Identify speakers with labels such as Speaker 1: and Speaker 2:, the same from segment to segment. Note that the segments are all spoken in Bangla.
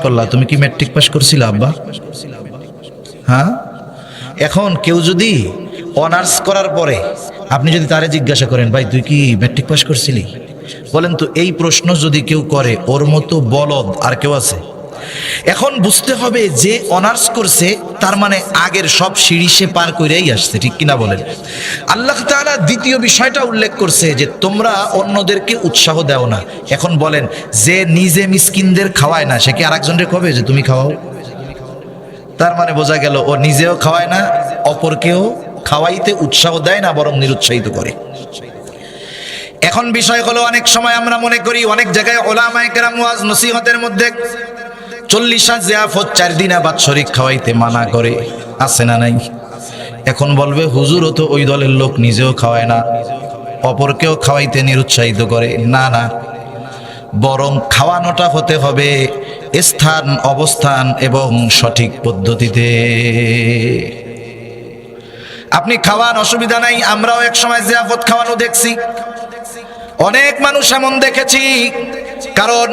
Speaker 1: করলা, তুমি কি ম্যাট্রিক পাস করছিলে আব্বা? হ্যাঁ। এখন কেউ যদি অনার্স করার পরে আপনি যদি তারে জিজ্ঞাসা করেন, ভাই তুই কি ম্যাট্রিক পাস করছিলি, বলেন তো এই প্রশ্ন যদি কেউ করে, ওর মতো বলদ আর কেউ আছে? এখন বুঝতে হবে যে অনার্স করছে তার মানে আগের সব সিঁড়ি সে পার করেই আসছে, ঠিক কিনা বলেন? আল্লাহ তাআলা দ্বিতীয় বিষয়টা উল্লেখ করছে যে তোমরা অন্যদেরকে উৎসাহ দাও না। এখন বলেন, যে নিজে মিসকিনদের খাওয়ায় না সে কি আরেকজনকে কবে যে তুমি খাওয়াও? তার মানে বোঝা গেল ও নিজেও খাওয়ায় না, অপরকেও খাওয়াইতে উৎসাহ দেয় না, বরং নিরুৎসাহিত করে। এখন বিষয় হলো, অনেক সময় আমরা মনে করি অনেক জায়গায় উলামায়ে কেরাম ওয়াজ নসিহতের মধ্যে 40 জিয়াফত 4 দিনা বাৎসরিক খাওয়াইতে মানা করে, আছে না নাই? এখন বলবে হুজুরও তো ওই দলের লোক, নিজেও খাওয়ায় না, অপরকেও খাওয়াইতে নিরুৎসাহিত করে। না না, বরং খাওয়ানোটা হতে হবে স্থান, অবস্থান এবং সঠিক পদ্ধতিতে। আপনি খাওয়ান, অসুবিধা নাই। আমরাও এক সময় জিয়াফত খাওয়ানো দেখছি, অনেক মানুষ এমন দেখেছি। কারণ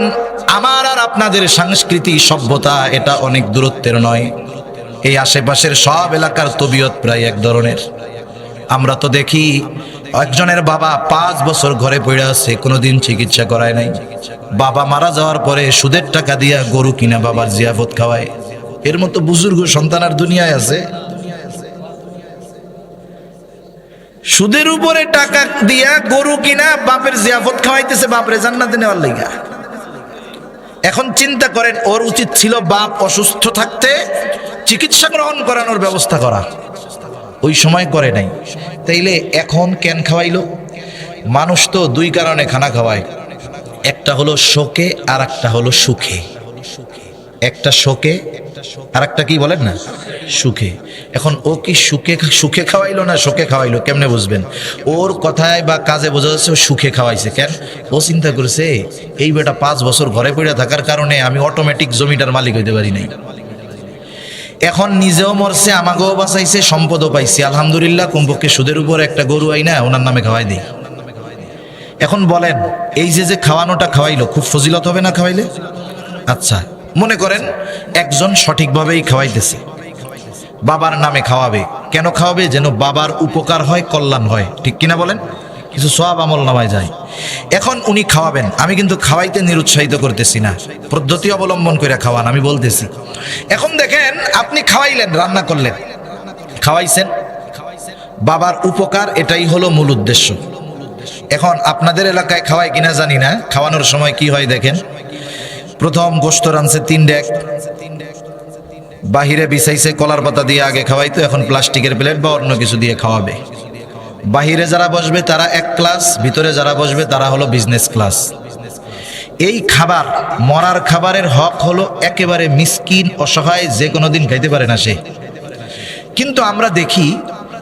Speaker 1: আমার আর আপনাদের সংস্কৃতি, সভ্যতা এটা অনেক দূরত্বের নয়। এই আশেপাশের সব এলাকার তবিয়ত প্রায় এক ধরনের। আমরা তো দেখি একজনের বাবা 5 বছর ঘরে পড়ে আছে, কোনোদিন চিকিৎসা করায় নাই। বাবা মারা যাওয়ার পরে সুদের টাকা দিয়া গরু কিনা বাবার জিয়াফত খাওয়ায়। এর মতো বুজুর্গ সন্তান আর দুনিয়ায় আছে? সুদের উপরে টাকা দিয়া গরু কিনা বাপের জিয়াফত খাওয়াইতেছে, বাপরে জান্নাতে নেওয়ার লাইগা। এখন চিন্তা করেন, ওর উচিত ছিল বাপ অসুস্থ থাকতে চিকিৎসা গ্রহণ করানোর ব্যবস্থা করা, ওই সময় করে নাই। তাইলে এখন কেন খাওয়াইলো? মানুষ তো 2 কারণে খানা খাওয়ায়, একটা হলো শোকে আর একটা হলো সুখে। একটা শোকে আর একটা কি বলেন না, সুখে। এখন ও কি সুখে খাওয়াইলো না শোকে খাওয়াইলো, কেমনে বুঝবেন? ওর কথায় বা কাজে বোঝা যাচ্ছে ও সুখে খাওয়াইছে। কেন? ও চিন্তা করেছে এই বেটা 5 বছর ঘরে পড়ে থাকার কারণে আমি অটোমেটিক জমিটার মালিক হইতে পারি নাই। এখন নিজেও মরছে, আমাকেও বাঁচাইছে, সম্পদও পাইছি, আলহামদুলিল্লাহ। কমপক্ষে সুদের উপর একটা গরু আইনা ওনার নামে খাওয়াই দিই। এখন বলেন, এই যে খাওয়ানোটা খাওয়াইলো, খুব ফজিলত হবে না খাওয়াইলে? আচ্ছা, মনে করেন একজন সঠিকভাবেই খাওয়াইতেছে, বাবার নামে খাওয়াবে। কেন খাওয়াবে? যেন বাবার উপকার হয়, কল্যাণ হয়, ঠিক কিনা বলেন? কিছু সওয়াব আমল নামায় যায়। এখন উনি খাওয়াবেন, আমি কিন্তু খাওয়াইতে নিরুৎসাহিত করতেছি না, পদ্ধতি অবলম্বন করে খাওয়ান আমি বলতেছি। এখন দেখেন, আপনি খাওয়াইলেন, রান্না করলেন, খাওয়াইছেন, বাবার উপকার, এটাই হলো মূল উদ্দেশ্য। এখন আপনাদের এলাকায় খাওয়ায় কিনা জানি না, খাওয়ানোর সময় কি হয় দেখেন। প্রথম গোশত রানছে 3 ডেক, বাহিরে বিছাইছে কলার পাতা দিয়ে, আগে খাওয়াইতো, এখন প্লাস্টিকের প্লেট বা অন্য কিছু দিয়ে খাওয়াবে। বাহিরে যারা বসবে তারা 1 ক্লাস, ভিতরে যারা বসবে তারা হলো বিজনেস ক্লাস। এই খাবার, মরার খাবারের হক হলো একেবারে মিসকিন, অসহায়, যে কোনো দিন খাইতে পারে না সে। কিন্তু আমরা দেখি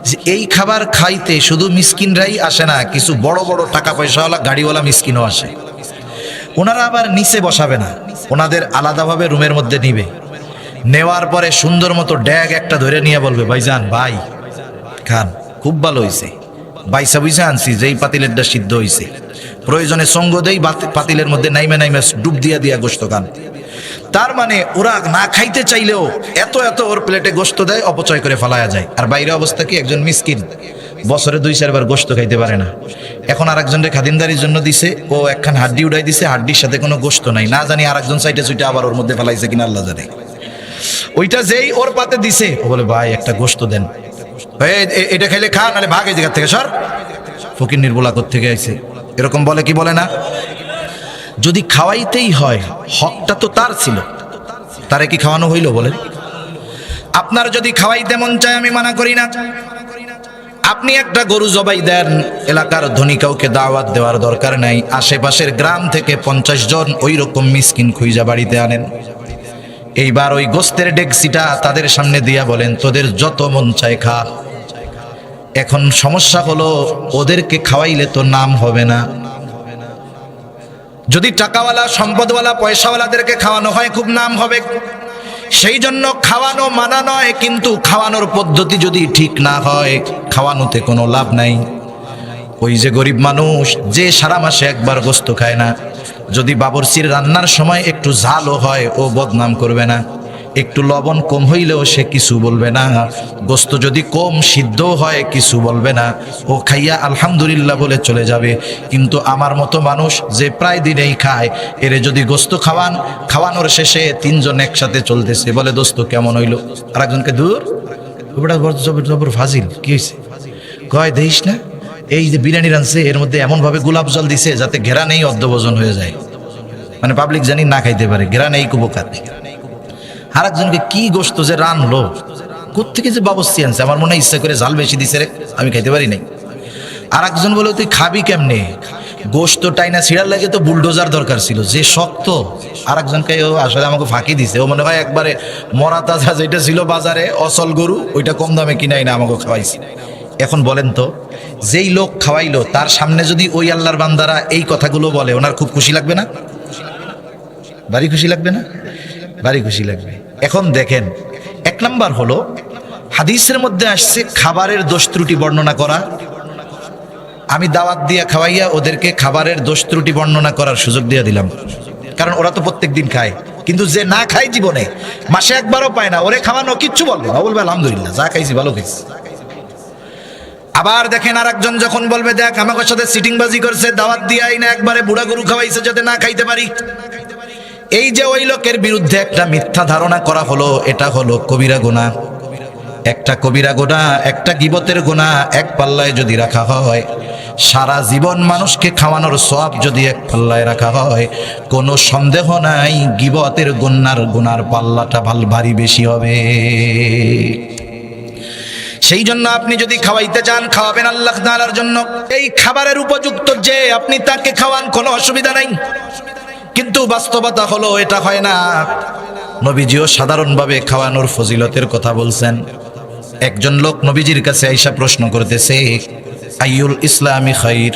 Speaker 1: যে এই খাবার খাইতে শুধু মিসকিনরাই আসে না, কিছু বড় বড় টাকা পয়সাওয়ালা গাড়িওয়ালা মিসকিনও আসে। ওনারা আবার নিচে বসাবে না, ওনাদের আলাদাভাবে রুমের মধ্যে নিবে। নেওয়ার পরে সুন্দর মতো ড্যাগ একটা ধরে নিয়ে বলবে, ভাইজান ভাই খান, খুব ভালো হয়েছে, বাইসা বুঝে আনছি, যেই পাতিলেরটা সিদ্ধ হয়েছে, প্রয়োজনে সঙ্গ দেই, পাতিলের মধ্যে নাইমে নাইমে ডুব দিয়া দিয়া গোশত খান। তার মানে ওরা না খাইতে চাইলেও এত এত ওর প্লেটে গোশত দেয়, অপচয় করে ফেলায়া যায়। আর বাইরে অবস্থা কি, একজন মিসকিন বছরে 2-4 বার গোশত খাইতে পারে না। এখন আরেকজনকে খাদিমদারির জন্য দিছে, ও একখান হাড্ডি উড়াই দিছে, হাড্ডির সাথে কোনো গোশত নাই, না জানি আরেকজন সাইটে সুইটে আবার ওর মধ্যে ফেলাইছে কিনা আল্লাহ জানে। ওইটা যেই ওর পাতে দিছে, ও বলে ভাই একটা গোশত দেন, এটা খাইলে খা, নাহলে ভাগ এই জায়গা থেকে সর, ফকির নির্বলা থেকে আইছে, এরকম বলে কি বলে না? যদি খাওয়াইতেই হয়, হকটা তো তার ছিল, তারে কি খাওয়ানো হইল বলেন? আপনার যদি খাওয়াইতে মন চায়, আমি মানা করি না। আপনি একটা গরু জবাই দেন, এলাকার ধনী কাউকে দাওয়াত দেওয়ার দরকার নাই, আশেপাশের গ্রাম থেকে 50 জন ওই রকম মিসকিন খুঁজা বাড়িতে আনেন। এইবার ওই গোস্তের ডেকসিটা তাদের সামনে দিয়া বলেন, তোদের যত মন চায় খা। এখন সমস্যা হলো, ওদেরকে খাওয়াইলে তো নাম হবে না। যদি টাকাওয়ালা, সম্পদওয়ালা, পয়সাওয়ালাদেরকে খাওয়ানো হয়, খুব নাম হবে। সেই জন্য খাওয়ানো মানা নয়, কিন্তু খাওয়ানোর পদ্ধতি যদি ঠিক না হয়, খাওয়ানোতে কোনো লাভ নাই। ওই যে গরিব মানুষ যে সারা মাসে একবার গোস্ত খায় না, যদি বাবরচির রান্নার সময় একটু ঝালও হয় ও বদনাম করবে না, একটু লবণ কম হইলেও সে কিছু বলবে না, গোস্ত যদি কম সিদ্ধ হয় কিছু বলবে না, ও খাইয়া আলহামদুলিল্লাহ বলে চলে যাবে। কিন্তু আমার মতো মানুষ যে প্রায় দিনেই খায়, এরে যদি গোস্ত খাওয়ানোর শেষে তিনজন একসাথে চলতেছে, বলে দোস্ত কেমন হইলো, আর একজনকে দূর ওটা জবর ফাজিল কি হয়েছে, কয় দেখিস না এই যে বিরিয়ানি রাঁধছে এর মধ্যে এমন ভাবে গোলাপ জল দিছে যাতে ঘেরা নেই অর্ধভোজন হয়ে যায়, মানে পাবলিক জানি না খাইতে পারে, ঘেরা নেই কুপকার। আর একজনকে কি গোস্ত যে রানলো, কোত্থেকে যে বাবস্তি আনছে, আমার মনে হয় ইচ্ছা করে ঝাল বেশি দিছে রে, আমি খাইতে পারি নাই। আর একজন বলে তুই খাবি কেমনে, গোস্ত টাইনা ছিড়ার লাগে তো বুলডোজার দরকার ছিল, যে শক্ত। আর একজনকে ও আসলে আমাকে ফাঁকি দিছে, ও মনে হয় একবারে মরা তাজা যেটা ছিল বাজারে অসল গরু ওইটা কম দামে কিনাই না আমাকে খাওয়াইছে। এখন বলেন তো, যেই লোক খাওয়াইলো তার সামনে যদি ওই আল্লাহর বান্দারা এই কথাগুলো বলে, ওনার খুব খুশি লাগবে না? ভারী খুশি লাগবে না? ভারী খুশি লাগবে। এখন দেখেন, এক নাম্বার হলো হাদিসের মধ্যে আসছে খাবারের দোষ ত্রুটি বর্ণনা করা। আমি দাওয়াত দিয়ে খাওয়াইয়া ওদেরকে খাবারের দোষ ত্রুটি বর্ণনা করার সুযোগ দিয়ে দিলাম, কারণ ওরা তো প্রত্যেক দিন খায়। কিন্তু যে না খায় জীবনে মাসে একবারও পায় না, ওরে খাওয়ানো কিচ্ছু বলবে না, বলবে আলহামদুলিল্লাহ যা খাইছি ভালো খাইছি। আবার দেখেন আর একজন যখন বলবে দেখ আমাদের সাথে সিটিংবাজি করছে, দাওয়াত দিয়ে আইনা একবারে বুড়া গরু খাওয়াইছে যাতে না খাইতে পারি। এই যে ওই লোকের বিরুদ্ধে একটা মিথ্যা ধারণা করা হলো, এটা হলো কবিরা গুনাহ। একটা কবিরা গুনাহ, একটা গীবতের গুনাহ এক পাল্লায় যদি রাখা হয়, সারা জীবন মানুষকে খাওয়ানোর সওয়াব যদি এক পাল্লায় রাখা হয়, কোনো সন্দেহ নাই গীবতের গুনার পাল্লাটা ভারী বেশি হবে। সেই জন্য আপনি যদি খাওয়াইতে চান, খাওয়াবেন আল্লাহ তাআলার জন্য, এই খাবারের উপযুক্ত যে আপনি তাকে খাওয়ান, কোনো অসুবিধা নাই। কিন্তু বাস্তবতা হলো এটা হয় না। নবীজিও সাধারণভাবে খাওয়ানোর ফজিলতের কথা বলছেন। একজন লোক নবীজির কাছে আইসা প্রশ্ন করতেছে, আইয়ুল ইসলামি খাইর,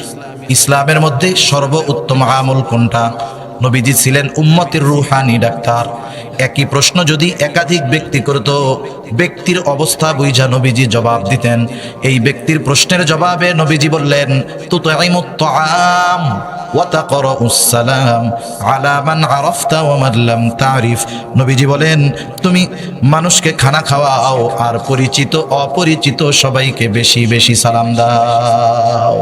Speaker 1: ইসলামের মধ্যে সর্বোত্তম আমল কোনটা? নবীজি ছিলেন উম্মতের রুহানি ডাক্তার। একই প্রশ্ন যদি একাধিক ব্যক্তি করত, ব্যক্তির অবস্থা বুঝা নবীজি জবাব দিতেন। এই ব্যক্তির প্রশ্নের জবাবে নবীজি বললেন, তুতঈমুত তাআম ওয়া তাকরাউস সালাম আলা মান আরাফতা ওয়া মান লাম তারিফ। নবীজি বলেন, তুমি মানুষকে খানা খাওয়াও আর পরিচিত অপরিচিত সবাইকে বেশি বেশি সালাম দাও।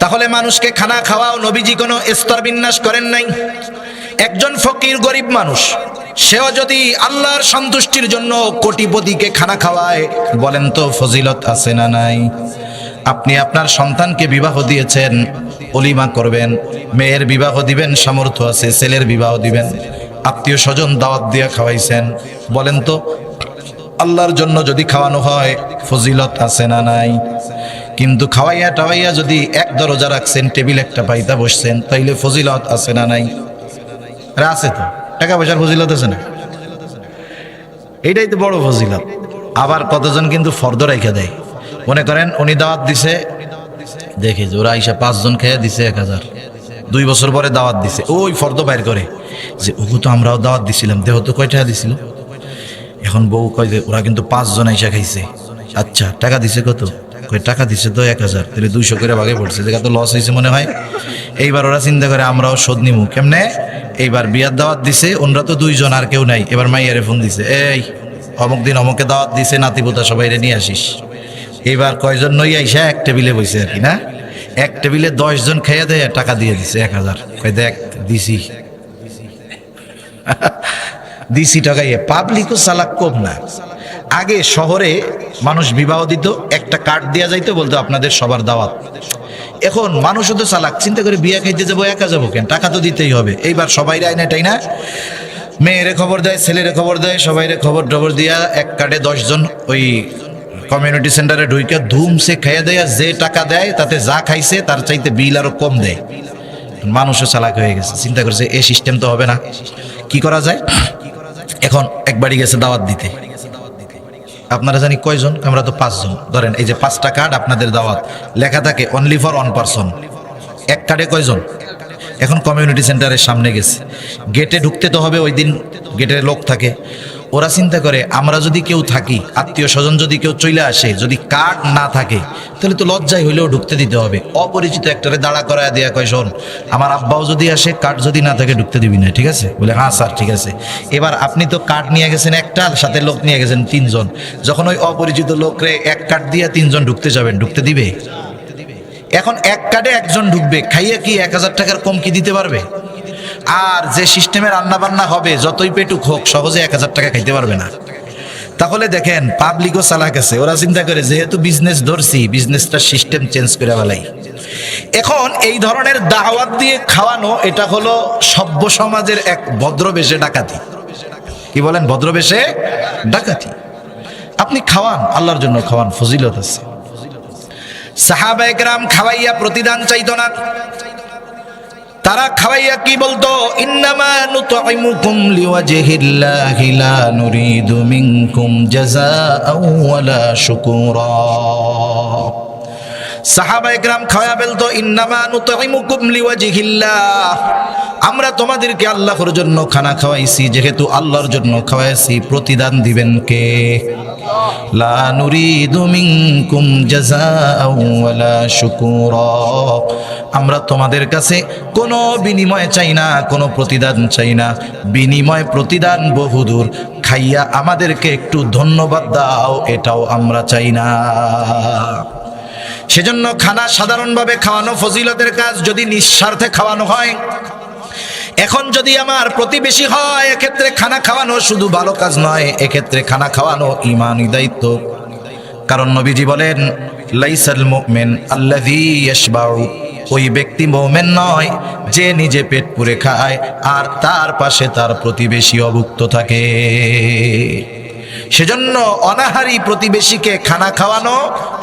Speaker 1: তাহলে মানুষকে খানা খাওয়াও, নবীজি কোনো স্তর বিন্যাস করেন নাই। একজন ফকির গরিব মানুষ, সেও যদি আল্লাহর সন্তুষ্টির জন্য কোটিপতিকে খানা খাওয়ায়, বলেন তো ফজিলত আছে না নাই? আপনি আপনার সন্তানকে বিবাহ দিয়েছেন, অলিমা করবেন, মেয়ের বিবাহ দিবেন, সামর্থ্য আছে, ছেলের বিবাহ দিবেন, আত্মীয় স্বজন দাওয়াত দিয়ে খাওয়াইছেন, বলেন তো আল্লাহর জন্য যদি খাওয়ানো হয় ফজিলত আছে না নাই? কিন্তু খাওয়াইয়া টাওয়াইয়া যদি এক দরজা রাখছেন, টেবিল একটা পাইতা বসছেন, তাইলে ফজিলত আছে না নাই? আছে তো, টাকা পয়সার ফজিলত আছে না? এইটাই তো বড় ফজিলত। আবার কতজন কিন্তু ফর্দ রাইখা দেয়, মনে করেন উনি দাওয়াত দিছে, দেখে যে ওরা আইসা 5 জন খেয়ে দিছে 1000, 2 বছর পরে দাওয়াত দিছে, ওই ফর্দ বাইর করে যে ওগো তো আমরাও দাওয়াত দিছিলাম, দেহ তো কয় টাকা দিছিল। এখন বউ কয় যে ওরা কিন্তু 5 জন আইসা খাইছে, আচ্ছা টাকা দিছে কত? কয় টাকা দিছে তো 1000, তাহলে 200 করে ভাগে পড়ছে, দেখা তো লস হয়েছে মনে হয়। এইবার ওরা চিন্তা করে আমরাও শোধ নিমু কেমনে। এইবার বিয়ার দাওয়াত দিছে, ওনরা তো 2 জন আর কেউ নাই, এবার মাইয়ারে ফোন দিছে, এই অমুক দিন অমুকে দাওয়াত দিছে, নাতিপুতা সবাইরে নিয়ে আসিস। এইবার কয়জন নই আইসা এক টেবিলে বসে আর কি না, এক টেবিলে 10 জন খেয়ে দেয়, টাকা দিয়ে দিছে 1000। কয় দেখ দিছি দিছি টাকাইয়ে। পাবলিকও চালাক কম না। আগে শহরে মানুষ বিবাহ দিত, একটা কার্ড দেওয়া যাইতো, বলতো আপনাদের সবার দাওয়াত। এখন মানুষও তো চালাক, চিন্তা করে বিয়া খাইতে যাবো, একা যাবো কেন, টাকা তো দিতেই হবে। এইবার সবাই আইনা টাই না, মেয়েরে খবর দেয়, ছেলেরে খবর দেয়, সবাইরে খবর দিয়া এক কার্ডে 10 জন ওই কমিউনিটি সেন্টারে ঢুইকে ধুমসে খাইয়া দেয়। যে টাকা দেয় তাতে যা খাইছে তার চাইতে বিল আরো কম দেয়। মানুষও চালাক হয়ে গেছে, চিন্তা করছে এই সিস্টেম তো হবে না, কি করা যায়। এখন এক বাড়ি গেছে দাওয়াত দিতে, আপনারা জানি কয়জন? আমরা তো 5 জন। ধরেন এই যে 5টা কার্ড আপনাদের দাওয়াত, লেখা থাকে অনলি ফর 1 পারসন। এক কার্ডে কয়জন? এখন কমিউনিটি সেন্টারের সামনে গেছে, গেটে ঢুকতে তো হবে, ওই দিন গেটে লোক থাকে। ওরা চিন্তা করে আমরা যদি কেউ থাকি, আত্মীয় স্বজন যদি কেউ চলে আসে, যদি কার্ড না থাকে তাহলে তো লজ্জায় হইলেও ঢুকতে দিতে হবে। অপরিচিত একটারে দাঁড়া করায় দেয়া কয়, শোন আমার আব্বাও যদি আসে, কার্ড যদি না থাকে ঢুকতে দিবি না, ঠিক আছে? বলে হ্যাঁ স্যার ঠিক আছে। এবার আপনি তো কার্ড নিয়ে গেছেন একটা, সাথে লোক নিয়ে গেছেন 3 জন, যখন ওই অপরিচিত লোকরে এক কার্ড দিয়ে 3 জন ঢুকতে যাবেন, ঢুকতে দিবে? এখন এক কার্ডে একজন ঢুকবে, খাইয়ে কি 1000 টাকার কম কি দিতে পারবে? আর যে সিস্টেমে রান্না বান্না হবে, যতই পেটুক হোক, সহজে 1000 টাকা খাইতে পারবে না। তাহলে দেখেন পাবলিকও চালাক আছে, ওরা চিন্তা করে যেহেতু বিজনেস ধরছি, বিজনেসটা সিস্টেম চেঞ্জ করে ফেলাই। এখন এই ধরনের দাওয়াত দিয়ে খাওয়ানো, এটা হলো সভ্য সমাজের এক ভদ্রবেশে ডাকাতি। কি বলেন? ভদ্রবেশে ডাকাতি। আপনি খাওয়ান, আল্লাহর জন্য খাওয়ান, ফজিলত আছে। সাহাবায়ে কেরাম খাওয়াইয়া প্রতিদান চাইতো না, তারা খাওয়াইয়া কি বলতো? ইন্নামা নুতইমুকুম লিওয়াজহিল্লাহি লা নুরিদু মিনকুম জাযাআও ওয়ালা শুকুরা। সাহাবায়ে কেরাম খাওয়া বলতো ইন্নামা নুতইমুকুম লিওয়াজহিল্লাহ, আমরা তোমাদেরকে আল্লাহর জন্য খানা খাওয়াইছি, যেহেতু আল্লাহর জন্য খাওয়াইছি, প্রতিদান দিবেন কে? লা নুরিদু মিনকুম জাযাআও ওয়ালা শুকুরা, আমরা তোমাদের কাছে কোনো বিনিময় চাই না, কোনো প্রতিদান চাই না। বিনিময় প্রতিদান বহুদূর, খাইয়া আমাদেরকে একটু ধন্যবাদ দাও, এটাও আমরা চাই না। সেজন্য খানা সাধারণভাবে খাওয়ানো ফজিলতের কাজ, যদি নিঃস্বার্থে খাওয়ানো হয়। এখন যদি আমার প্রতিবেশী হয়, এক্ষেত্রে খানা খাওয়ানো শুধু ভালো কাজ নয়, এক্ষেত্রে খানা খাওয়ানো ঈমানি দায়িত্ব। কারণ নবীজি বলেন, লাইসাল মুমিন আল্লাযী ইয়াশবাউ, ওই ব্যক্তি মুমিন নয় যে নিজে পেট পুরে খায় আর তার পাশে তার প্রতিবেশী অভুক্ত থাকে। সেজন্য অনাহারী প্রতিবেশীকে খানা খাওয়ানো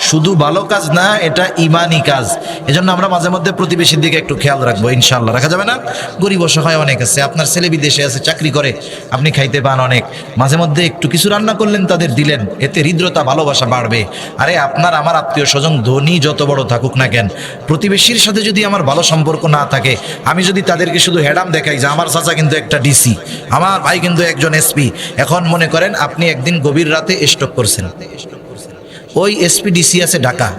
Speaker 1: শুধু ভালো কাজ না, এটা ঈমানি কাজ। এজন্য আমরা মাঝে মধ্যে প্রতিবেশীর দিকে একটু খেয়াল রাখবো, ইনশাআল্লাহ। রাখা যাবে না? গরিব অসহায় অনেক আছে, আপনার ছেলে বিদেশে আছে, চাকরি করে, আপনি খাইতে পান অনেক, মাঝে মধ্যে একটু কিছু রান্না করলেন, তাদের দিলেন, এতে হৃদ্রতা, ভালোবাসা বাড়বে। আরে আপনার আমার আত্মীয় স্বজন ধনী যত বড় থাকুক না কেন, প্রতিবেশীর সাথে যদি আমার ভালো সম্পর্ক না থাকে, আমি যদি তাদেরকে শুধু হেডাম দেখাই যে আমার চাচা কিন্তু একটা ডিসি, আমার ভাই কিন্তু একজন এসপি, এখন মনে করেন আপনি একদিন গভীর রাতে স্ট্রোক করছেন, ওই এসপি ডিসি আছে ঢাকা,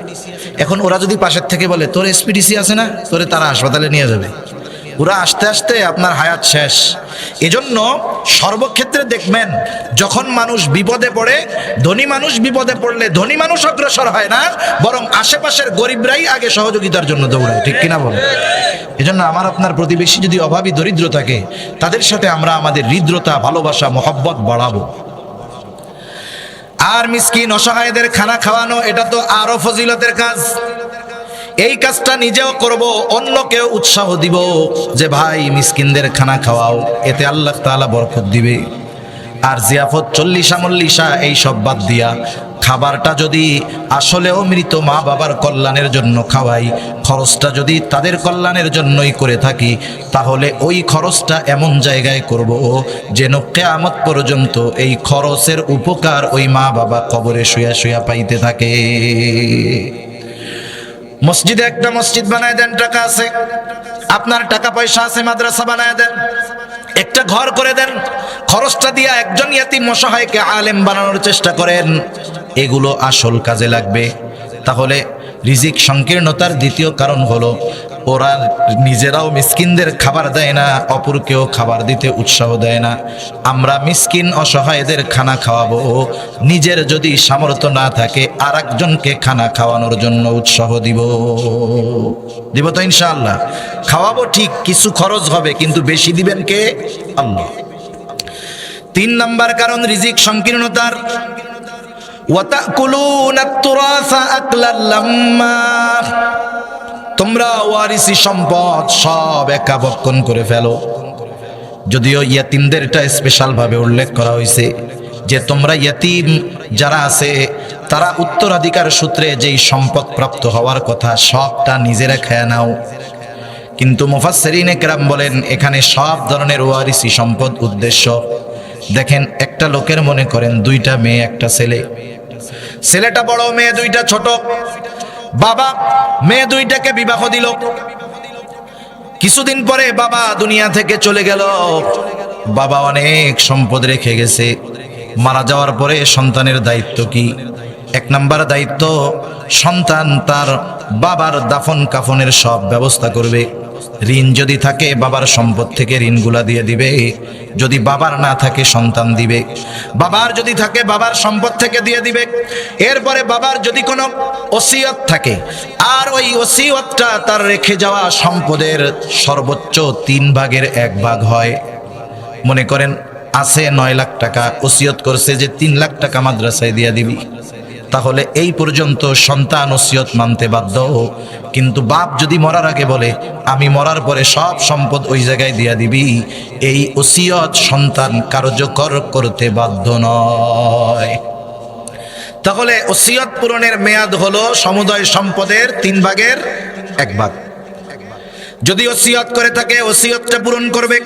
Speaker 1: এখন ওরা যদি পাশের থেকে বলে তোর এসপি ডিসি আছে না, তোরে তারা হাসপাতালে নিয়ে যাবে, ওরা আসতে আসতে আপনার হায়াত শেষ। এজন্য সর্বক্ষেত্রে দেখবেন, যখন মানুষ বিপদে পড়ে, ধনী মানুষ বিপদে পড়লে ধনী মানুষ অগ্রসর হয় না, বরং আশেপাশের গরিবরাই আগে সহযোগিতার জন্য দৌড়ায়। ঠিক কিনা বলেন? এজন্য আমার আপনার প্রতিবেশী যদি অভাবী দরিদ্র থাকে, তাদের সাথে আমরা আমাদের হৃদ্রতা, ভালোবাসা, মহব্বত বাড়াবো। আর মিসকিন অসহায়দের খানা খাওয়ানো, এটা তো আরো ফজিলতের কাজ। এই কাজটা নিজেও করব, অন্যকেও উৎসাহ দিব যে ভাই মিসকিনদের খানা খাওয়াও, এতে আল্লাহ তাআলা বরকত দিবে। আর জিয়াফত, চল্লিশা মল্লিশা এই সব বাদ দিয়া খাবারটা যদি আসলেও মৃত মা বাবার কল্যাণের জন্য খাওয়াই, খরচটা যদি তাদের কল্যাণের জন্যই করে থাকি, তাহলে ওই খরচটা এমন জায়গায় করব যেন কিয়ামত পর্যন্ত এই খরচের উপকার ওই মা বাবা কবরে শুয়া শুয়া পাইতে থাকে। মসজিদে একটা মসজিদ বানায় দেন, টাকা আছে, আপনার টাকা পয়সা আছে, মাদ্রাসা বানায় দেন, একটা ঘর করে দেন, খরচটা দিয়া একজন ইয়াতিম অসহায়কে আলেম বানানোর চেষ্টা করেন, এগুলো আসল কাজে লাগবে। তাহলে রিজিক সংকীর্ণতার দ্বিতীয় কারণ হলো ওরা নিজেরাও মিসকিনদের খাবার দেয় না, অপরকেও খাবার দিতে উৎসাহ দেয় না। আমরা মিসকিন অসহায়দের খানা খাওয়াবো, নিজের যদি সামর্থ্য না থাকে আর একজনকে খানা খাওয়ানোর জন্য উৎসাহ দিব তো ইনশাআল্লাহ। খাওয়াবো ঠিক, কিছু খরচ হবে, কিন্তু বেশি দিবেন কে? আল্লাহ। 3 নাম্বার কারণ রিজিক সংকীর্ণতার, ওয়াতাকুলুনাত তুরাসা আকলাল লাম্মা, তোমরা ওয়ারিসি সম্পদ সব একা ভক্ষণ করে ফেলো। যদিও ইয়াতিমদেরটা স্পেশাল ভাবে উল্লেখ করা হয়েছে যে তোমরা ইয়াতিম যারা আছে তারা উত্তরাধিকার সূত্রে যেই সম্পদ প্রাপ্ত হওয়ার কথা সবটা নিজেরা খেয়ে নাও। কিন্তু মুফাসসিরিনে কেরাম বলেন এখানে সব ধরনের ওয়ারিসি সম্পদ উদ্দেশ্য। দেখেন, একটা লোকের মনে করেন 2টা মেয়ে, একটা ছেলে, ছেলেটা বড়, মেয়ে 2টা ছোট। বাবা মেয়ে 2টাকে বিবাহ দিল, কিছুদিন পরে বাবা দুনিয়া থেকে চলে গেল। বাবা অনেক সম্পদ রেখে গেছে। মারা যাওয়ার পরে সন্তানের দায়িত্ব কি? এক নাম্বার দায়িত্ব, সন্তান তার বাবার দাফন কাফনের সব ব্যবস্থা করবে। ঋণ যদি থাকে বাবার সম্পদ থেকে ঋণগুলা দিয়ে দিবে, যদি বাবার না থাকে সন্তান দিবে। বাবার যদি থাকে বাবার সম্পদ থেকে দিয়ে দিবে। এরপরে বাবার যদি কোনো ওসিয়ত থাকে আর ওই ওসিয়তটা তার রেখে যাওয়া সম্পদের সর্বোচ্চ 3/1 হয়। মনে করেন আছে 9 লাখ টাকা, ওসিয়ত করছে যে 3 লাখ টাকা মাদ্রাসায় দিয়ে দিবি, তাহলে এই পর্যন্ত সন্তান ওসিয়ত মানতে বাধ্য। কিন্তু বাপ যদি মরার আগে বলে আমি মরার পরে সব সম্পদ ওই জায়গায় দিয়া দিবি, এই ওসিয়ত সন্তান কার্যকর করতে বাধ্য নয়। তাহলে ওসিয়ত পূরণের মেয়াদ হলো সমুদয় সম্পদের 3/1। যদি ওসিয়ত করে থাকে ওসিয়তটা পূরণ করবে।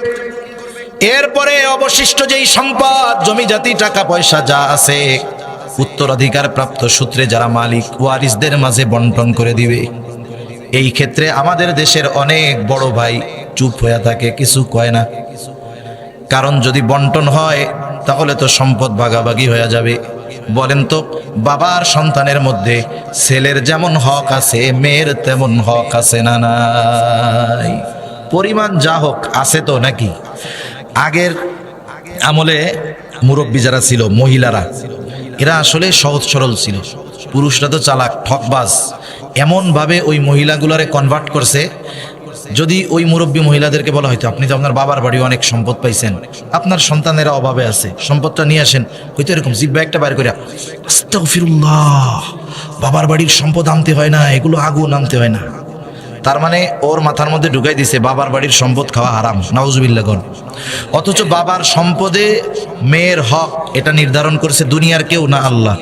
Speaker 1: এরপরে অবশিষ্ট যেই সম্পদ জমি জাতি টাকা পয়সা যা আছে উত্তরাধিকার প্রাপ্ত সূত্রে যারা মালিক ওয়ারিসদের মাঝে বন্টন করে দিবে। এই ক্ষেত্রে আমাদের দেশের অনেক বড় ভাই চুপ হয়ে থাকে, কিছু কয় না। কারণ যদি বন্টন হয় তাহলে তো সম্পদ ভাগাভাগি হয়ে যাবে। বলেন তো, বাবার সন্তানের মধ্যে ছেলের যেমন হক আছে মেয়ের তেমন হক আছে না নাই? পরিমাণ যা হোক আছে তো নাকি? আগের আমলে মুরব্বী যারা ছিল মহিলারা, এরা আসলে সহজ সরল ছিল। পুরুষরা তো চালাক ঠকবাজ, এমন ভাবে ওই মহিলাগুলারে কনভার্ট করছে। যদি ওই মুরব্বী মহিলাদেরকে বলা হয়তো আপনি তো আপনার বাবার বাড়ি অনেক সম্পদ পাইছেন, আপনার সন্তানেরা অভাবে আছে, সম্পদটা নিয়ে আসেন, হয়তো এরকম জিব্বা একটা বাইর করে আস্তাগফিরুল্লাহ, বাবার বাড়ির সম্পদ আনতে হয় না, এগুলো আগুন আনতে হয় না। তার মানে ওর মাথার মধ্যে ঢুকাই দিছে বাবার বাড়ির সম্পদ খাওয়া হারাম, নাউজুবিল্লাহ। অথচ বাবার সম্পদে মেয়ের হক এটা নির্ধারণ করছে দুনিয়ার কেউ না, আল্লাহ।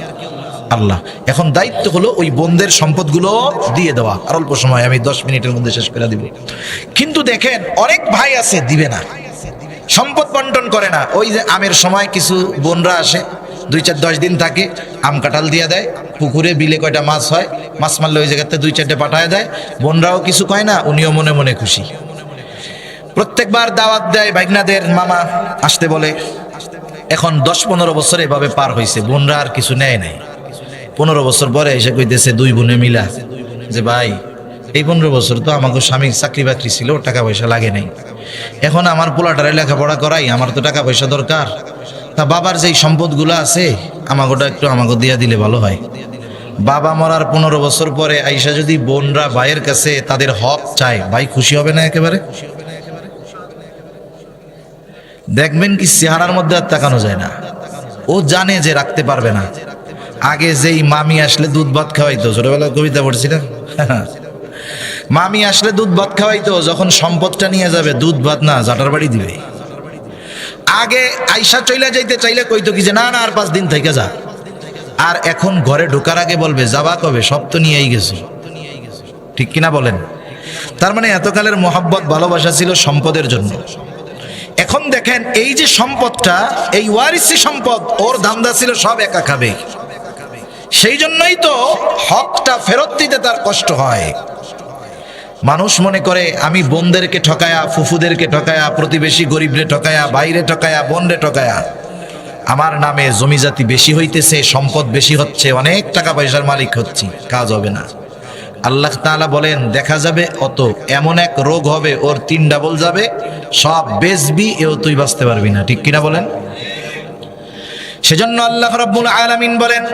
Speaker 1: এখন দায়িত্ব হলো ওই বোনদের সম্পদগুলো দিয়ে দেওয়া। আর অল্প সময়, আমি 10 মিনিটের মধ্যে শেষ করে দিব। কিন্তু দেখেন অনেক ভাই আছে দিবে না, সম্পদ বন্টন করে না। ওই যে আমের সময় কিছু বোনরা আসে, 2-4-10 দিন থাকে, আম কাঁঠাল দিয়ে দেয়, পুকুরে বিলে কয়টা মাছ হয়, মাছ মারলে ওই জায়গাতে 2-4টে পাঠায় দেয়। বোনরাও কিছু কয় না, উনিও মনে মনে খুশি। প্রত্যেকবার দাওয়াত দেয় ভাগনাদের, মামা আসতে বলে। এখন 10-15 বছর এভাবে পার হয়েছে, বোনরা আর কিছু নেয় নাই। 15 বছর পরে এসে কইতেছে 2 বোনে মিলা যে ভাই এই 15 বছর তো আমাকে স্বামীর চাকরি বাকরি ছিল, টাকা পয়সা লাগে নাই, এখন আমার পোলাটারে লেখাপড়া করাই, আমার তো টাকা পয়সা দরকার। তা বাবার যেই সম্পদগুলো আছে আমাকেটা একটু আমাকে দিয়া দিলে ভালো হয়। বাবা মরার 15 বছর পরে আইসা যদি বোনরা ভাইয়ের কাছে তাদের হক চায়, ভাই খুশি হবে না একেবারে? দেখবেন কি চেহারার মধ্যে আর তাকানো যায় না। ও জানে যে রাখতে পারবে না। আগে যেই মামি আসলে দুধ ভাত খাওয়াইতো, ছোটবেলায় কবিতা পড়ছিলাম, মামি আসলে দুধ ভাত খাওয়াইতো, যখন সম্পদটা নিয়ে যাবে দুধ ভাত না জাটার বাড়ি দিবে। আগে আইসা চইলা যাইতে চাইলে কইতো কি যে না না আর 5 দিন থেকে যা। আর এখন ঘরে ঢোকার আগে বলবে যাবা কবে, সব তো নিয়েই গেছো। ঠিক কিনা বলেন? তার মানে এতকালের মোহাব্বত ভালোবাসা ছিল সম্পদের জন্য। এখন দেখেন এই যে সম্পদটা, এই ওয়ারিসি সম্পদ, ওর ধান্দা ছিল সব একা খাবে। সেই জন্যই তো হকটা ফেরত দিতে তার কষ্ট হয়। মানুষ মনে করে আমি বোনদেরকে ঠকায়া, ফুফুদেরকে ঠকায়া, প্রতিবেশী গরিবরে ঠকায়া, বাইরে ঠকায়া, বোনরে ঠকায়া আমার নামে জমিজাতি বেশি হইতেছে, সম্পদ বেশি হচ্ছে, অনেক টাকা পয়সার মালিক হচ্ছি, কাজ হবে না। আল্লাহ তাআলা বলেন দেখা যাবে অত, এমন এক রোগ হবে ওর 3 ডাবল যাবে, সব বেচবি, এও তুই বাঁচতে পারবি না। ঠিক কিনা বলেন? সেজন্য আল্লাহ রাব্বুল আলামিন বলেন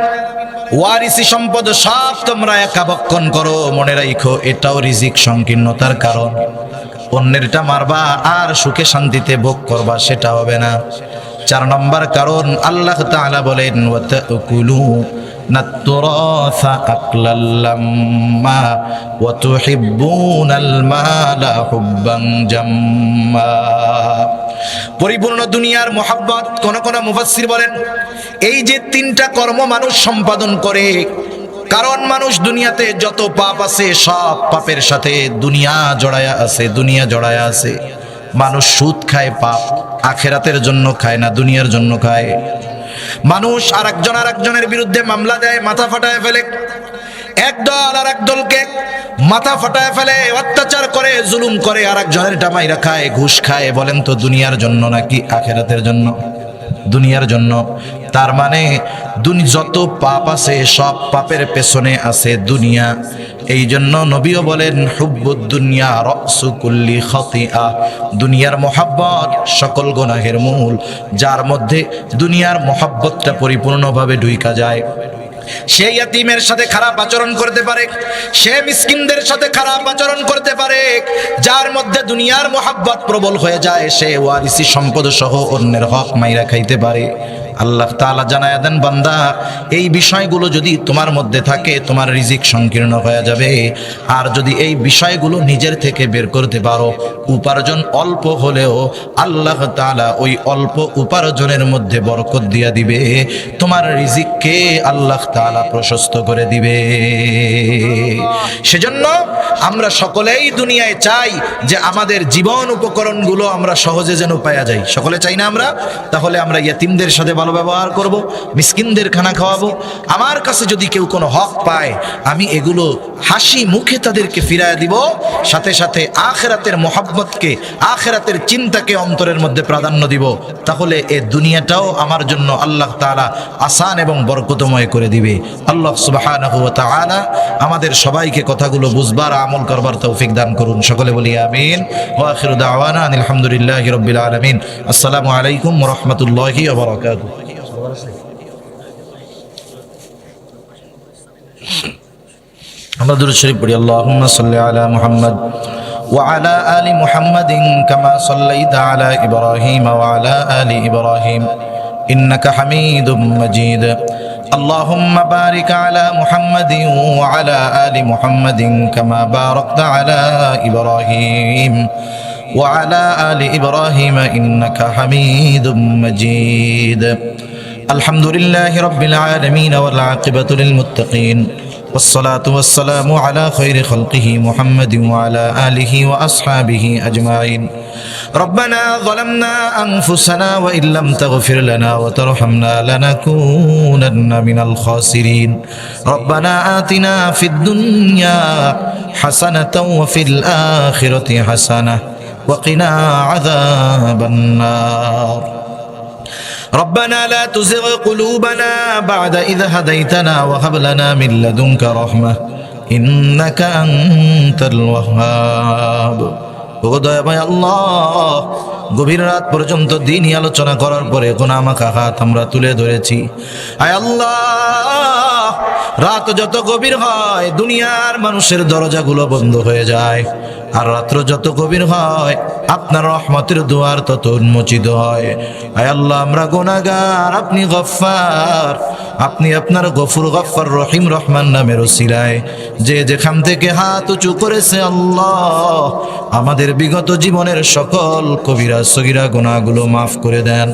Speaker 1: ওয়ারিসি সম্পদ সব তোমরা একা ভক্ষণ করো, মনে রাখো এটাও রিজিক সংকীর্ণতার কারণ। অন্যেরটা মারবা আর সুখে শান্তিতে ভোগ করবা, সেটা হবে না। 4 নম্বর কারণ আল্লাহ তাআলা বলেন ওয়াতাকুলু নাতুরাসা আকলাল লাম্মা ওয়া তুহিব্বুনাল মালা হুব্বান জাম্মা। পরিপূর্ণ দুনিয়ার মোহাব্বত। কোন কোন মুফাসসির বলেন এই যে 3টা কর্ম মানুষ সম্পাদন করে, কারণ মানুষ দুনিয়াতে যত পাপ আছে সব পাপের সাথে দুনিয়া জড়ায়া আছে। মানুষ সুদ খায় পাপ, আখেরাতের জন্য খায় না, দুনিয়ার জন্য খায়। মানুষ আরেকজনের বিরুদ্ধে মামলা দেয়, মাথা ফাটায় ফেলে, একদল আর একদলকে মাথা ফাটায় ফেলে, অত্যাচার করে, জুলুম করে, আর একজনের ডামাইরা খায়, ঘুষ খায়। বলেন তো দুনিয়ার জন্য নাকি আখিরাতের জন্য? দুনিয়ার জন্য। তার মানে যত পাপ আছে সব পাপের পেছনে আছে দুনিয়া। এই জন্য নবীও বলেন হুব্বুদ দুনিয়া রাসু কুল্লি খাতিআ, দুনিয়ার মোহাব্বত সকল গুনাহের মূল। যার মধ্যে দুনিয়ার মোহাব্বতটা পরিপূর্ণভাবে ঢুইকা যায়, সে ইয়াতীমের সাথে খারাপ আচরণ করতে পারে, সে মিসকিনদের সাথে খারাপ আচরণ করতে পারে। যার মধ্যে দুনিয়ার মোহাব্বত প্রবল হয়ে যায়, সে ওয়ারিসি সম্পদ সহ অন্যের হক মাইরা খাইতে পারে। আল্লাহ তাআলা জানায়া দেন, বান্দা এই বিষয়গুলো যদি তোমার মধ্যে থাকে তোমার রিজিক সংকীর্ণ হয়ে যাবে। আর যদি এই বিষয়গুলো নিজের থেকে বের করতে পারো, উপার্জন অল্প হলেও আল্লাহ তাআলা ওই অল্প উপার্জনের মধ্যে বরকত দিয়া দিবে, তোমার রিজিককে আল্লাহ তাআলা প্রশস্ত করে দিবে। সেজন্য আমরা সকলেই দুনিয়ায় চাই যে আমাদের জীবন উপকরণগুলো আমরা সহজে যেন পাওয়া যায়। সকলে চাই না আমরা? তাহলে আমরা ইয়াতীমদের সাথে ভালো ব্যবহার করব, মিসকিনদের খানা খাওয়াবো। আমার কাছে যদি কেউ কোনো হক পায়, আমি এগুলো হাসি মুখে তাদেরকে ফিরায় দিব। সাথে সাথে আখিরাতের মোহাব্বতকে, আখিরাতের চিন্তাকে অন্তরের মধ্যে প্রাধান্য দিব। তাহলে এই দুনিয়াটাও আমার জন্য আল্লাহ তাআলা আসান এবং বরকতময় করে দিবে। আল্লাহ সুবহানাহু ওয়া তাআলা আমাদের সবাইকে কথাগুলো বুঝবার, আমল করবার তৌফিক দান করুন। সকলে বলি আমিন। ওয়া আখিরু দাওয়ানা আলহামদুলিল্লাহি রাব্বিল আলামিন। আসসালামু আলাইকুম ওয়া রাহমাতুল্লাহি ওয়া বারাকাতুহু। আমরা দুরূদ শরীফ পড়ি। আল্লাহুম্মা সাল্লি আলা মুহাম্মাদ ওয়া আলা আলি মুহাম্মাদিন কামা সাল্লাইতা আলা ইব্রাহিম ওয়া আলা আলি ইব্রাহিম ইন্নাকা হামিদুম মাজিদ। اللهم بارك على محمد وعلى آل محمد كما باركت على إبراهيم وعلى آل إبراهيم إنك حميد مجيد. الحمد لله رب العالمين والعاقبة للمتقين والصلاة والسلام على خير خلقه محمد وعلى آله وأصحابه أجمعين. ربنا ظلمنا أنفسنا وإن لم تغفر لنا وترحمنا لنكونن من الخاسرين. ربنا آتنا في الدنيا حسنة وفي الآخرة حسنة وقنا عذاب النار. ربنا لا تزغ قلوبنا بعد إذ هديتنا وهب لنا من لدنك رحمة إنك أنت الوهاب. দয়াময় আল্লাহ, গভীর রাত পর্যন্ত দিনই আলোচনা করার পরে গুনাহমাখা হাত আমরা তুলে ধরেছি। আয় আল্লাহ, রাত যত গভীর হয় দুনিয়ার মানুষের দরজাগুলো বন্ধ হয়ে যায়, আর রাত্র যত গভীর হয় আপনার রহমতের দুয়ার তত উন্মোচিত হয়। আয় আল্লাহ, আমরা গুনাহগার, আপনি গফফার, আপনি আপনার গফুর গফফার রহিম রহমান নামের ওসিলায় যে যেখান থেকে হাত উঁচু করেছে আল্লাহ, আমাদের বিগত জীবনের সকল কবিরা সগীরা গুনাহগুলো মাফ করে দেন।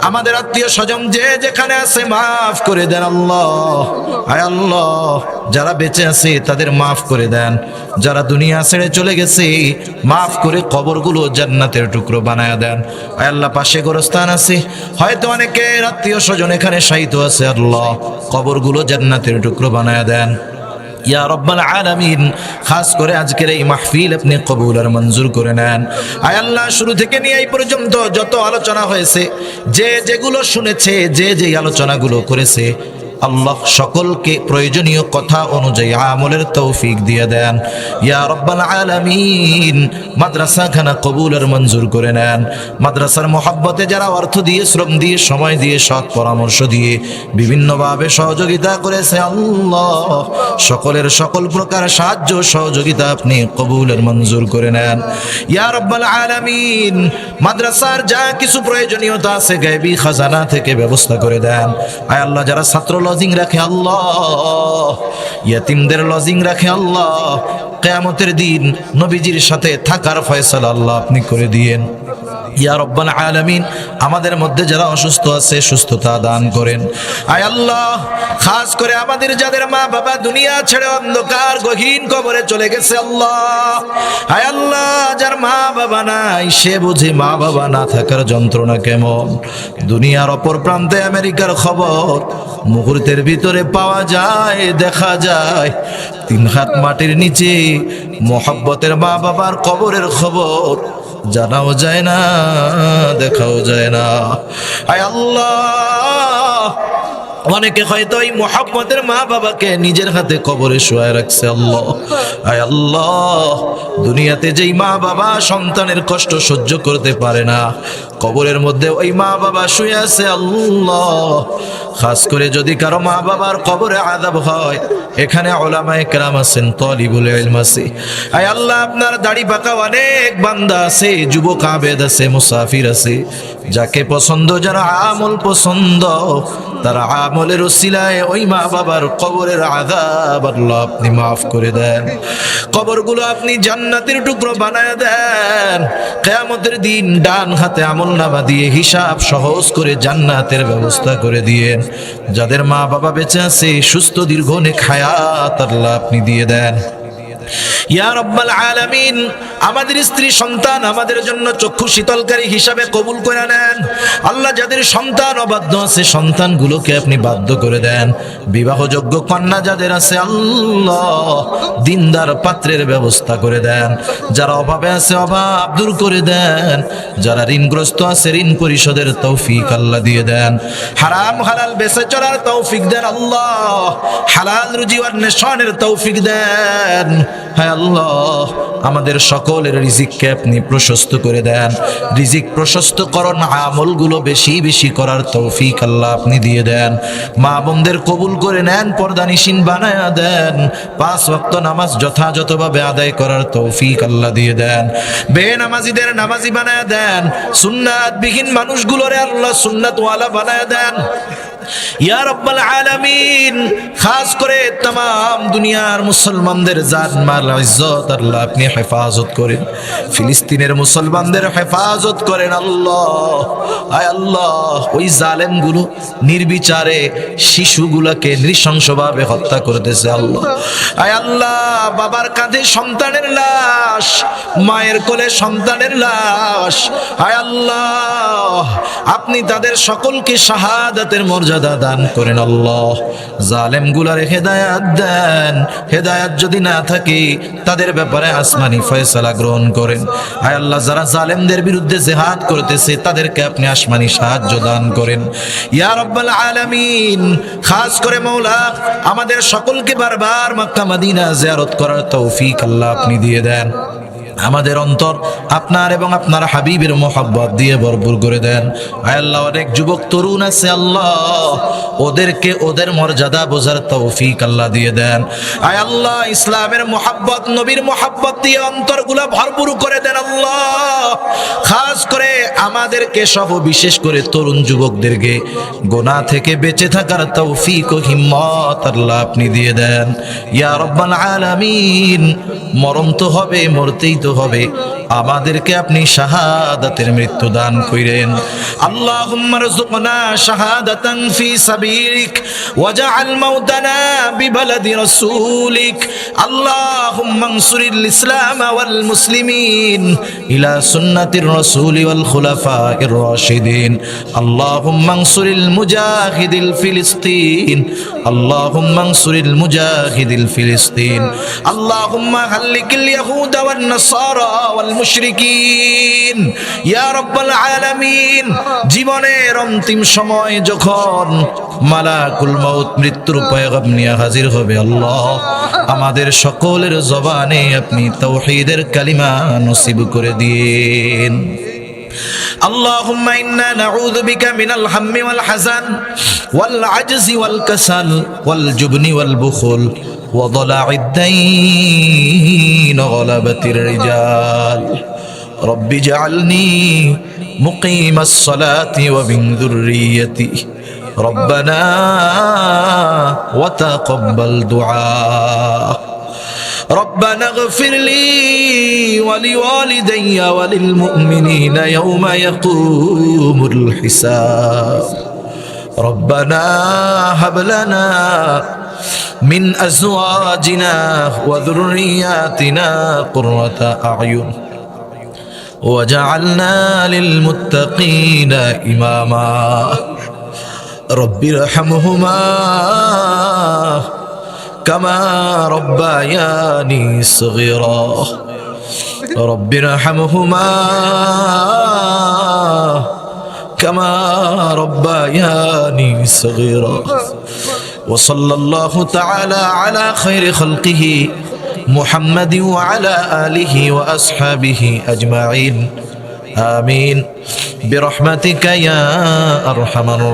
Speaker 1: আমাদের আত্মীয় স্বজন যে যেখানে আছে মাফ করে দেন আল্লাহ। আয় আল্লাহ, যারা বেঁচে আছে তাদের মাফ করে দেন, যারা দুনিয়া ছেড়ে চলে গেছে মাফ করে কবরগুলো জান্নাতের টুকরো বানায়া দেন। আয় আল্লাহ, পাশে গোরস্থান আছে, হয়তো অনেকের আত্মীয় স্বজন এখানে শায়িত আছে, আল্লাহ কবরগুলো জান্নাতের টুকরো বানায়া দেন ইয়া রব্বাল আলামিন। খাস করে আজকের এই মাহফিল আপনি কবুল আর মঞ্জুর করে নেন। আয় আল্লাহ, শুরু থেকে নিয়ে এই পর্যন্ত যত আলোচনা হয়েছে, যে যেগুলো শুনেছে, যে যে আলোচনাগুলো করেছে, আল্লাহ সকলকে প্রয়োজনীয় কথা অনুযায়ী আমলের তৌফিক দিয়ে দেন ইয়া রব্বাল আলামিন। মাদ্রাসাখানা কবুল আর মঞ্জুর করে নেন। মাদ্রাসার মহব্বতে যারা অর্থ দিয়ে, শ্রম দিয়ে, সময় দিয়ে, সৎ পরামর্শ দিয়ে বিভিন্নভাবে সহযোগিতা করেছে আল্লাহ, সকলের সকল প্রকার সাহায্য সহযোগিতা আপনি কবুল আর মঞ্জুর করে নেন ইয়া রব্বাল আলামিন। মাদ্রাসার যা কিছু প্রয়োজনীয়তা আছে গায়বী খাজানা থেকে ব্যবস্থা করে দেন। আয় আল্লাহ, যারা ছাত্র লজিং রাখে আল্লাহ, ইয়াতিমদের লজিং রাখে আল্লাহ, কিয়ামতের দিন নবীজির সাথে থাকার ফয়সালা আল্লাহ আপনি করে দিয়েন। ইয়া রব্বাল আলামিন, আমাদের মধ্যে যারা অসুস্থ আছে সুস্থতা দান করেন। আয় আল্লাহ, খাস করে আমাদের যাদের মা বাবা দুনিয়া ছেড়ে অন্ধকার গহীন কবরে চলে গেছে আল্লাহ, আয় আল্লাহ, যার মা বাবা নাই সে বুঝে মা বাবা না থাকার যন্ত্রণা কেমন। দুনিয়ার অপর প্রান্তে আমেরিকার খবর মুহূর্তের ভিতরে পাওয়া যায়, দেখা যায়। 3 হাত মাটির নিচে মোহাব্বতের মা বাবার কবরের খবর জানাও যায় না, দেখাও যায় না। আয় আল্লাহ, অনেকে হয়তো এই মোহাব্বতের মা বাবাকে নিজের হাতে কবরে শুয়ায় রাখছে আল্লাহ। আয় আল্লাহ, দুনিয়াতে যেই মা বাবা সন্তানের কষ্ট সহ্য করতে পারে না, কবরের মধ্যে ওই মা বাবা শুয়ে আছে আল্লাহ। খাস করে যদি কারো মা বাবার কবরে আযাব হয়, এখানে উলামায়ে কেরাম আছেন, তালিবুল ইলম আছে। আয় আল্লাহ, আপনার দাড়ি পাকা অনেক বান্দা আছে, যুবক আবেদ আছে, মুসাফির আছে, যাকে পছন্দ, যারা আমল পছন্দ, তারা আমলের ওসিলায় ওই মা বাবার কবরের আযাব আল্লাহ আপনি মাফ করে দেন। কবরগুলো আপনি জান্নাতের টুকরো বানায় দেন। কিয়ামতের দিন ডান হাতে আমলনামা দিয়ে হিসাব সহজ করে জান্নাতের ব্যবস্থা করে দিয়েন। যাদের মা বাবা বেঁচে আছে সুস্থ দীর্ঘ নেক হায়াত আল্লাহ আপনি দিয়ে দেন। ইয়া রব্বাল আলামিন, আমাদের স্ত্রী সন্তান আমাদের জন্য চক্ষু শীতলকারী হিসাবে কবুল করে নেন আল্লাহ। যাদের সন্তান অবাধ্য আছে সন্তানগুলোকে আপনি বাধ্য করে দেন। বিবাহযোগ্য কন্যা যাদের আছে আল্লাহ দিনদার পাত্রের ব্যবস্থা করে দেন। যারা অভাবে আছে অভাব দূর করে দেন। যারা ঋণগ্রস্ত আছে ঋণ পরিশোধের তৌফিক আল্লাহ দিয়ে দেন। হারাম হালাল বেঁচে চলার তৌফিক দেন আল্লাহ। হালাল রুজি অন্বেষণের তৌফিক দেন। হ্যাঁ আল্লাহ, আমাদের সকলের রিজিককে আপনি প্রশস্ত করে দেন। রিজিক প্রশস্তকরণ আমলগুলো বেশি বেশি করার তৌফিক আল্লাহ আপনি দিয়ে দেন। মা বোনদের কবুল করে নেন, পর্দানিশীন বানায়া দেন। 5 ওয়াক্ত নামাজ যথাযথভাবে আদায় করার তৌফিক আল্লাহ দিয়ে দেন। বেনামাজিদের নামাজি বানায়া দেন। সুন্নাতবিহীন মানুষগুলোরে আল্লাহ সুন্নাতওয়ালা বানায়া দেন। ইয়া রব্বাল আলামিন, খাস করে तमाम দুনিয়ার মুসলমানদের জান মাল ইজ্জত আল্লাহ আপনি হেফাজত করেন। ফিলিস্তিনের মুসলমানদের হেফাজত করেন আল্লাহ। আয় আল্লাহ, ওই জালেমগুলো নির্বিচারে শিশুগুলোকে নৃশংসভাবে হত্যা করতেছে আল্লাহ। আয় আল্লাহ, বাবার কাঁধে সন্তানের লাশ, মায়ের কোলে সন্তানের লাশ। আয় আল্লাহ, আপনি তাদের সকলকে শাহাদাতের মর্যাদা দান করেন আল্লাহ। জালেমগুলার হেদায়াত দেন। হেদায়াত যদি না থাকে তাদের ব্যাপারে আসমানি ফয়সালা গ্রহণ করেন। আয় আল্লাহ, যারা জালেমদের বিরুদ্ধে জিহাদ করতেছে তাদেরকে আপনি আসমানি সাহায্য দান করেন। ইয়া রাব্বাল আলামিন, খাস করে মাওলা আমাদের সকলকে বারবার মক্কা মদিনা জিয়ারত করার তৌফিক আল্লাহ আপনি দিয়ে দেন। আমাদের অন্তর আপনার এবং আপনার হাবিবের মোহাব্বত দিয়ে ভরপুর করে দেন। আয় আল্লাহ, অনেক যুবক তরুণ আছে আল্লাহ, ওদেরকে ওদের মর্যাদা বোঝার তৌফিক আল্লাহ দিয়ে দেন। আয় আল্লাহ, ইসলামের মোহাব্বত নবীর মোহাব্বত দিয়ে অন্তরগুলা ভরপুর করে দেন আল্লাহ। খাস করে আমাদেরকে সহ বিশেষ করে তরুণ যুবকদেরকে গুনাহ থেকে বেঁচে থাকার তৌফিক ও হিম্মত আল্লাহ আপনি দিয়ে দেন। ইয়া রাব্বাল আলামিন, মরণ তো হবে, মরতেই তো হবে, আমাদেরকে আপনি শাহাদাতের মৃত্যু দান করেন। আল্লাহুম্মা রযুকনা শাহাদাতান ফি সাবিলিক ওয়াজআল মাউতানা বিবালাদি রাসূলিক। আল্লাহুম্মা আনসুরিল ইসলাম ওয়াল মুসলিমিন ইলা সুন্নাতির রাসূলি ওয়াল খুলাফাইর রাশিদিন। আল্লাহুম্মা আনসুরিল মুজাহিদিল ফিলিস্তিন। আল্লাহুম্মা আনসুরিল মুজাহিদিল ফিলিস্তিন। আল্লাহুম্মা হাল্লিকিল ইয়াহুদা ওয়ান নাসারা ওয়াল মুশরিকিন। ইয়া রাব্বাল আলামিন, জীবনের অন্তিম সময় যখন মালাকুল মাউত মৃত্যুর পয়গাম নিয়ে হাজির হবে আল্লাহ, আমাদের সকলের জবানে আপনি তাওহীদের কালিমা নসিব করে দিন। اللهم إنا نعوذ بك من الهم والحزن والعجز والكسل والجبن والبخل وضلع الدين وغلبة الرجال. رب اجعلني مقيم الصلاة ومن ذريتي ربنا وتقبل دعاء. ربنا اغفر لي ولوالدي وللمؤمنين يوم يقوم الحساب ربنا هب لنا من أزواجنا وذرياتنا قرة أعين وجعلنا للمتقين إماما رب ارحمهما كما ربياني صغيرا رب ارحمهما كما ربياني صغيرا وصلى الله تعالى على خير خلقه محمد وعلى آله وأصحابه أجمعين آمين برحمتك يا أرحم الراحمين.